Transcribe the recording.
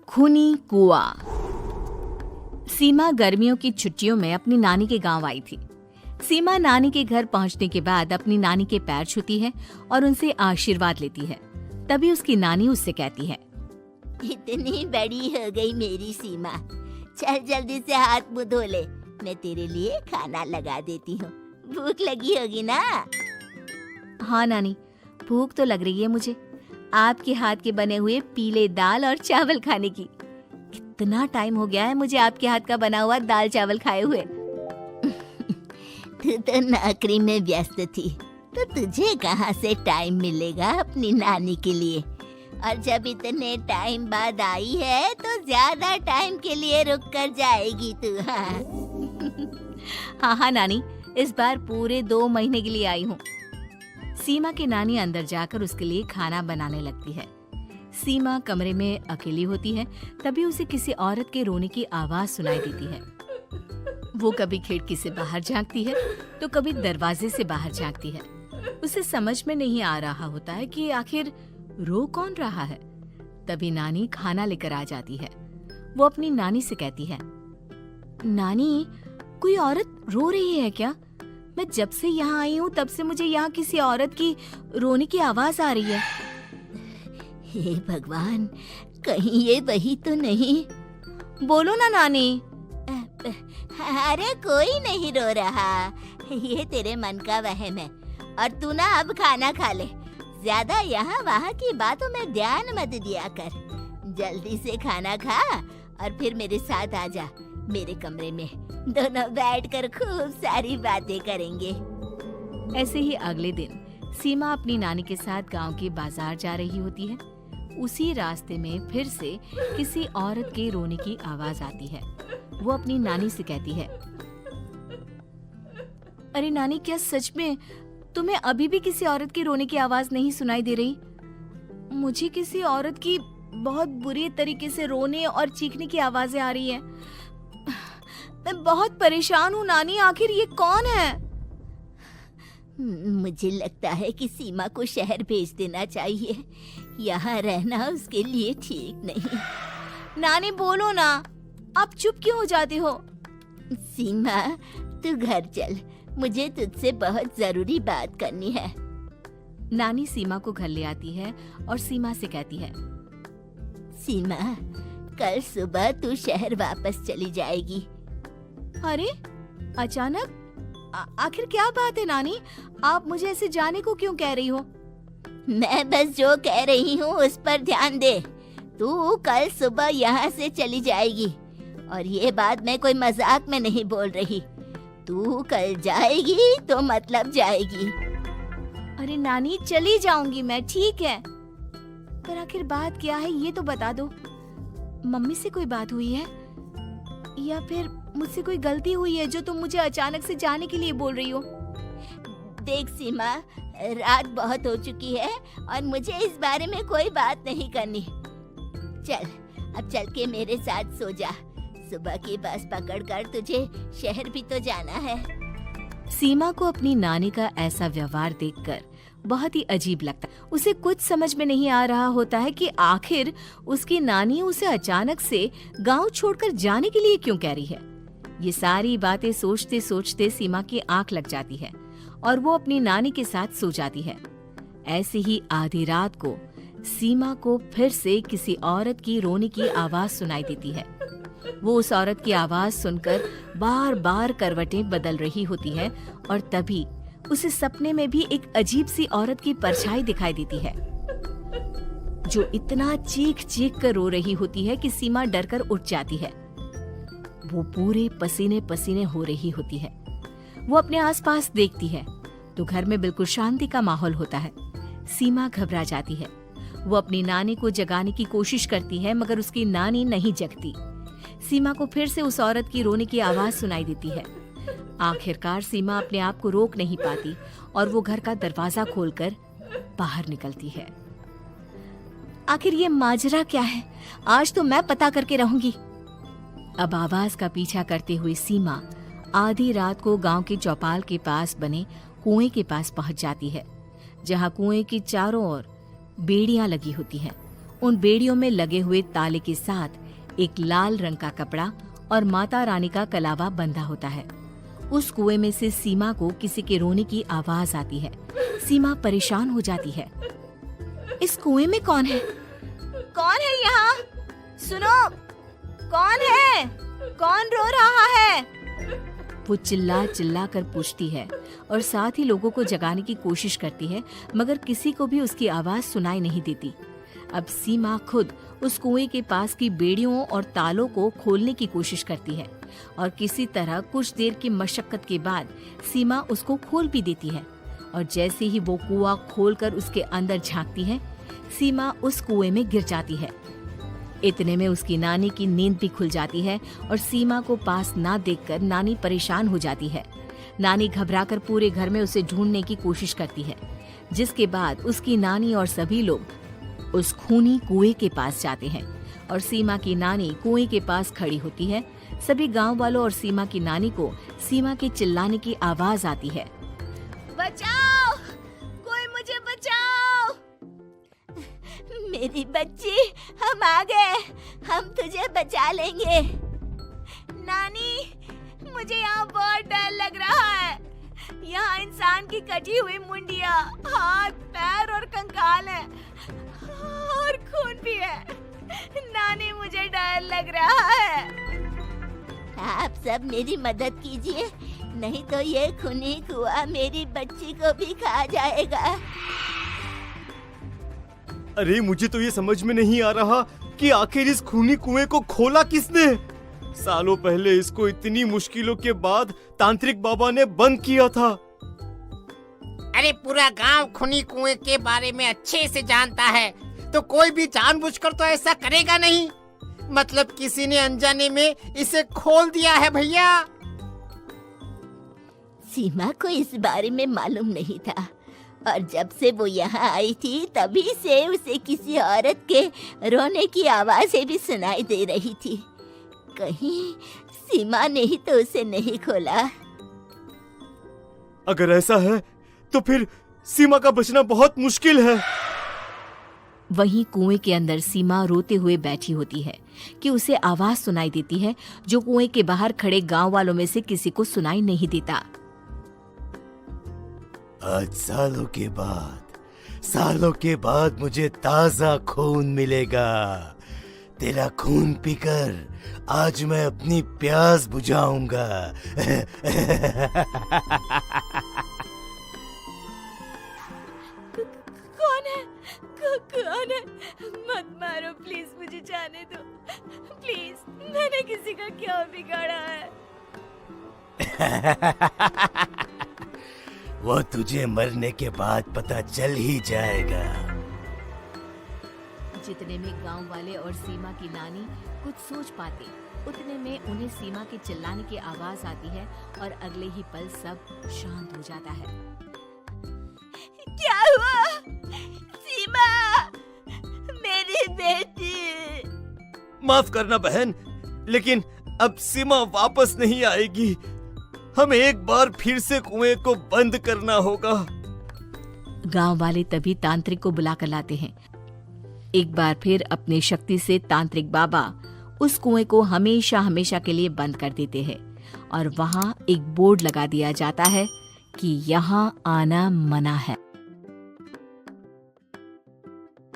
खूनी कुआं। सीमा गर्मियों की छुट्टियों में अपनी नानी के गांव आई थी। सीमा नानी के घर पहुंचने के बाद अपनी नानी के पैर छूती है और उनसे आशीर्वाद लेती है। तभी उसकी नानी उससे कहती है, इतनी बड़ी हो गई मेरी सीमा, चल जल्दी से हाथ मुंह धो ले, मैं तेरे लिए खाना लगा देती हूँ। भूख लगी होगी ना? हाँ नानी, भूख तो लग रही है मुझे, आपके हाथ के बने हुए पीले दाल और चावल खाने की। कितना टाइम हो गया है मुझे आपके हाथ का बना हुआ दाल चावल खाए हुए। तू तो नौकरी में व्यस्त थी, तो तुझे कहाँ से टाइम मिलेगा अपनी नानी के लिए? और जब इतने टाइम बाद आई है तो ज्यादा टाइम के लिए रुक कर जाएगी तू। हाँ नानी, इस बार पूरे 2 महीने के लिए आई हूँ। सीमा की नानी अंदर जाकर उसके लिए खाना बनाने लगती है। सीमा कमरे में अकेली होती है, तभी उसे किसी औरत के रोने की आवाज सुनाई देती है। वो कभी खिड़की से बाहर झांकती है तो कभी दरवाजे से बाहर झांकती है। उसे समझ में नहीं आ रहा होता है कि आखिर रो कौन रहा है। तभी नानी खाना लेकर आ जाती है। वो अपनी नानी से कहती है, नानी, कोई औरत रो रही है क्या? मैं जब से यहाँ आई हूँ तब से मुझे यहाँ किसी औरत की रोने की आवाज आ रही है। हे भगवान, कहीं ये वही तो नहीं? बोलो ना नानी। अरे कोई नहीं रो रहा, ये तेरे मन का वहम है। और तू ना अब खाना खा ले, ज्यादा यहाँ वहाँ की बातों में ध्यान मत दिया कर। जल्दी से खाना खा और फिर मेरे साथ आ जा मेरे कमरे में, दोनों बैठकर खूब सारी बातें करेंगे। ऐसे ही अगले दिन सीमा अपनी नानी के साथ गांव के बाजार जा रही होती है। उसी रास्ते में फिर से किसी औरत के रोने की आवाज आती है। वो अपनी नानी से कहती है, अरे नानी, क्या सच में तुम्हें अभी भी किसी औरत की रोने की आवाज नहीं सुनाई दे रही? मुझे किसी औरत की बहुत बुरी तरीके से रोने और चीखने की आवाजें आ रही है। मैं बहुत परेशान हूँ नानी, आखिर ये कौन है? मुझे लगता है कि सीमा को शहर भेज देना चाहिए, यहाँ रहना उसके लिए ठीक नहीं। नानी बोलो ना, आप चुप क्यों हो जाते हो? सीमा, तू घर चल, मुझे तुझसे बहुत जरूरी बात करनी है। नानी सीमा को घर ले आती है और सीमा से कहती है, सीमा, कल सुबह तू शहर वापस चली जाएगी। अरे अचानक? आखिर क्या बात है नानी, आप मुझे ऐसे जाने को क्यों कह रही हो? मैं बस जो कह रही हूँ उस पर ध्यान दे। तू कल सुबह यहाँ से चली जाएगी, और ये बात मैं कोई मजाक में नहीं बोल रही। तू कल जाएगी तो मतलब जाएगी। अरे नानी, चली जाऊंगी मैं, ठीक है, पर आखिर बात क्या है ये तो बता दो। मम्मी से कोई बात हुई है या फिर मुझसे कोई गलती हुई है जो तुम मुझे अचानक से जाने के लिए बोल रही हो? देख सीमा, रात बहुत हो चुकी है और मुझे इस बारे में कोई बात नहीं करनी। चल, अब चल के मेरे साथ सो जा। सुबह की बस पकड़कर तुझे शहर भी तो जाना है। सीमा को अपनी नानी का ऐसा व्यवहार देखकर बहुत ही अजीब लगता है। उसे कुछ समझ में नहीं आ रहा होता है कि आखिर उसकी नानी उसे अचानक से गांव छोड़कर जाने के लिए क्यों कह रही है। ये सारी बातें सोचते सोचते सीमा की आंख लग जाती है और वो अपनी नानी के साथ सो जाती है। ऐसे ही आधी रात को सीमा को फिर से किसी औरत की रोने की आवाज सुनाई देती है। वो उस औरत की आवाज सुनकर बार बार करवटें बदल रही होती है और तभी उसे सपने में भी एक अजीब सी औरत की परछाई दिखाई देती है, जो इतना चीख चीख कर रो रही होती है कि सीमा डरकर उठ जाती है। वो पूरे पसीने पसीने हो रही होती है। वो अपने आसपास देखती है तो घर में बिल्कुल शांति का माहौल होता है। सीमा घबरा जाती है। वो अपनी नानी को जगाने की कोशिश करती है, मगर उसकी नानी नहीं जगती। सीमा को फिर से उस औरत की रोने की आवाज सुनाई देती है। आखिरकार सीमा अपने आप को रोक नहीं पाती और वो घर का दरवाजा खोलकर बाहर निकलती है। आखिर ये माजरा क्या है? आज तो मैं पता करके रहूंगी। अब आवाज का पीछा करते हुए सीमा आधी रात को गांव के चौपाल के पास बने कुएं के पास पहुंच जाती है, जहां कुएं की चारों ओर बेड़ियां लगी होती हैं उन बेड़ियों में लगे हुए ताले के साथ एक लाल रंग का कपड़ा और माता रानी का कलावा बंधा होता है। उस कुएं में से सीमा को किसी के रोने की आवाज आती है। सीमा परेशान हो जाती है। इस कुएं में कौन है? कौन है यहाँ? सुनो, कौन है? कौन रो रहा है? वो चिल्ला चिल्ला कर पूछती है और साथ ही लोगों को जगाने की कोशिश करती है, मगर किसी को भी उसकी आवाज सुनाई नहीं देती। अब सीमा खुद उस कुएं के पास की बेड़ियों और तालों को खोलने की कोशिश करती है और किसी तरह कुछ देर की मशक्कत के बाद सीमा उसको खोल भी देती है। और जैसे ही वो कुआं खोलकर उसके अंदर झांकती है, सीमा उस कुएं में गिर जाती है। इतने में उसकी नानी की नींद भी खुल जाती है और सीमा को पास ना देखकर नानी परेशान हो जाती है। नानी घबराकर पूरे घर में उसे ढूंढने की कोशिश करती है, जिसके बाद उसकी नानी और सभी लोग उस खूनी कुएं के पास जाते हैं और सीमा की नानी कुएं के पास खड़ी होती है। सभी गांव वालों और सीमा की नानी को सीमा के चिल्लाने की आवाज आती है। बचाओ! कोई मुझे बचाओ! मेरी बच्ची, हम आ गए, हम तुझे बचा लेंगे। नानी, मुझे यहाँ बहुत डर लग रहा है। यहाँ इंसान की कटी हुई मुंडिया, हाथ, पैर और कंकाल है और खून भी है। नानी, मुझे डर लग रहा है। आप सब मेरी मदद कीजिए, नहीं तो ये खूनी कुआं मेरी बच्ची को भी खा जाएगा। अरे मुझे तो ये समझ में नहीं आ रहा कि आखिर इस खूनी कुएं को खोला किसने। सालों पहले इसको इतनी मुश्किलों के बाद तांत्रिक बाबा ने बंद किया था। अरे पूरा गांव खूनी कुएं के बारे में अच्छे से जानता है, तो कोई भी जानबूझकर तो ऐसा करेगा नहीं। मतलब किसी ने अनजाने में इसे खोल दिया है भैया। सीमा को इस बारे में मालूम नहीं था और जब से वो यहाँ आई थी तभी से उसे किसी औरत के रोने की आवाजें भी सुनाई दे रही थी। कहीं सीमा ने ही तो उसे नहीं खोला। अगर ऐसा है तो फिर सीमा का बचना बहुत मुश्किल है। वहीं कुएं के अंदर सीमा रोते हुए बैठी होती है कि उसे आवाज सुनाई देती है जो कुएं के बाहर खड़े गांव वालों में से किसी को सुनाई नहीं देता। आज सालों के बाद मुझे ताजा खून मिलेगा। तेरा खून पीकर आज मैं अपनी प्यास बुझाऊंगा। कौन है? मत मारो प्लीज, मुझे जाने दो प्लीज। मैंने किसी का क्या बिगाड़ा है? वो तुझे मरने के बाद पता चल ही जाएगा। जितने में गांव वाले और सीमा की नानी कुछ सोच पाते, उतने में उन्हें सीमा के चिल्लाने की आवाज आती है और अगले ही पल सब शांत हो जाता है। क्या हुआ? सीमा, मेरी बेटी। माफ करना बहन, लेकिन अब सीमा वापस नहीं आएगी। हमें एक बार फिर से कुएं को बंद करना होगा। गांव वाले तभी तांत्रिक को बुला कर लाते हैं। एक बार फिर अपनी शक्ति से तांत्रिक बाबा उस कुएं को हमेशा हमेशा के लिए बंद कर देते हैं और वहां एक बोर्ड लगा दिया जाता है कि यहाँ आना मना है।